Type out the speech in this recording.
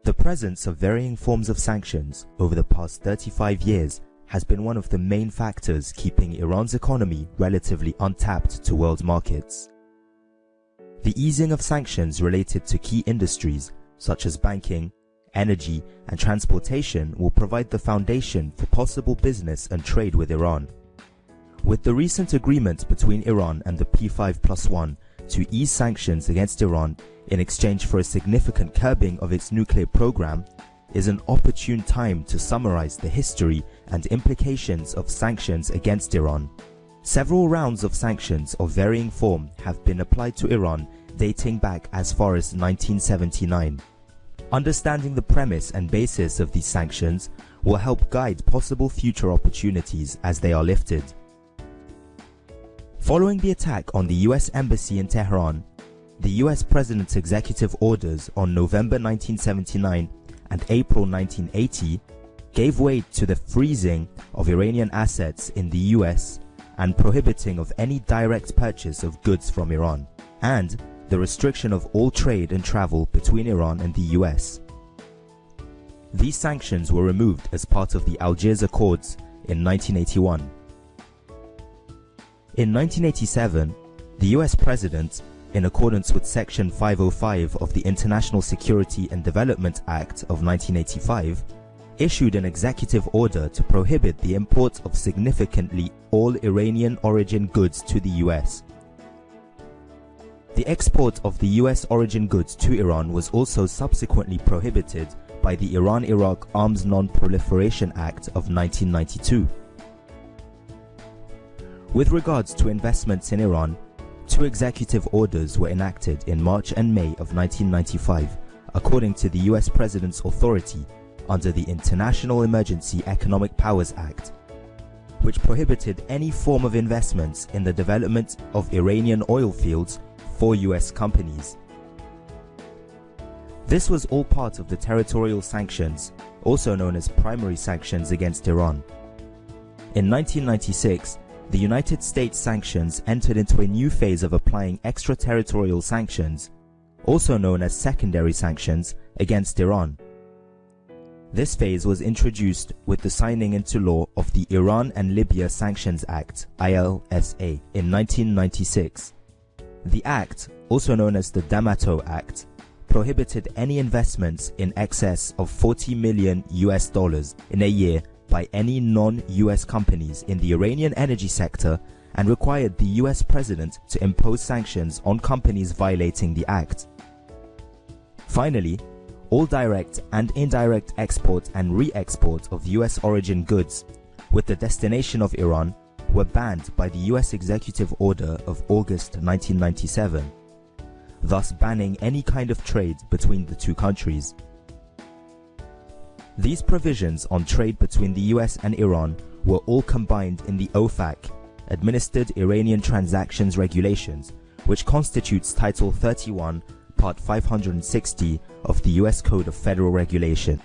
The presence of varying forms of sanctions over the past 35 years has been one of the main factors keeping Iran's economy relatively untapped to world markets. The easing of sanctions related to key industries such as banking, energy, and transportation will provide the foundation for possible business and trade with Iran. With the recent agreement between Iran and the P5+1 to ease sanctions against Iran in exchange for a significant curbing of its nuclear program, is an opportune time to summarize the history and implications of sanctions against Iran. Several rounds of sanctions of varying form have been applied to Iran dating back as far as 1979. Understanding the premise and basis of these sanctions will help guide possible future opportunities as they are lifted. Following the attack on the US Embassy in Tehran, the US President's executive orders on November 1979 and April 1980 gave weight to the freezing of Iranian assets in the US and prohibiting of any direct purchase of goods from Iran, and the restriction of all trade and travel between Iran and the US. These sanctions were removed as part of the Algiers Accords in 1981. In 1987, the US President, in accordance with Section 505 of the International Security and Development Act of 1985, issued an executive order to prohibit the import of significantly all Iranian origin goods to the US. The export of the US origin goods to Iran was also subsequently prohibited by the Iran-Iraq Arms Non-Proliferation Act of 1992. With regards to investments in Iran, two executive orders were enacted in March and May of 1995, according to the US President's authority under the International Emergency Economic Powers Act, which prohibited any form of investments in the development of Iranian oil fields for US companies. This was all part of the territorial sanctions, also known as primary sanctions against Iran. In 1996, the United States sanctions entered into a new phase of applying extraterritorial sanctions, also known as secondary sanctions, against Iran. This phase was introduced with the signing into law of the Iran and Libya Sanctions Act (ILSA) in 1996. The act, also known as the D'Amato Act, prohibited any investments in excess of $40 million in a year by any non-US companies in the Iranian energy sector, and required the US President to impose sanctions on companies violating the act. Finally, all direct and indirect export and re-export of US origin goods with the destination of Iran were banned by the US Executive Order of August 1997, thus banning any kind of trade between the two countries. These provisions on trade between the US and Iran were all combined in the OFAC, Administered Iranian Transactions Regulations, which constitutes Title 31, Part 560 of the US Code of Federal Regulation.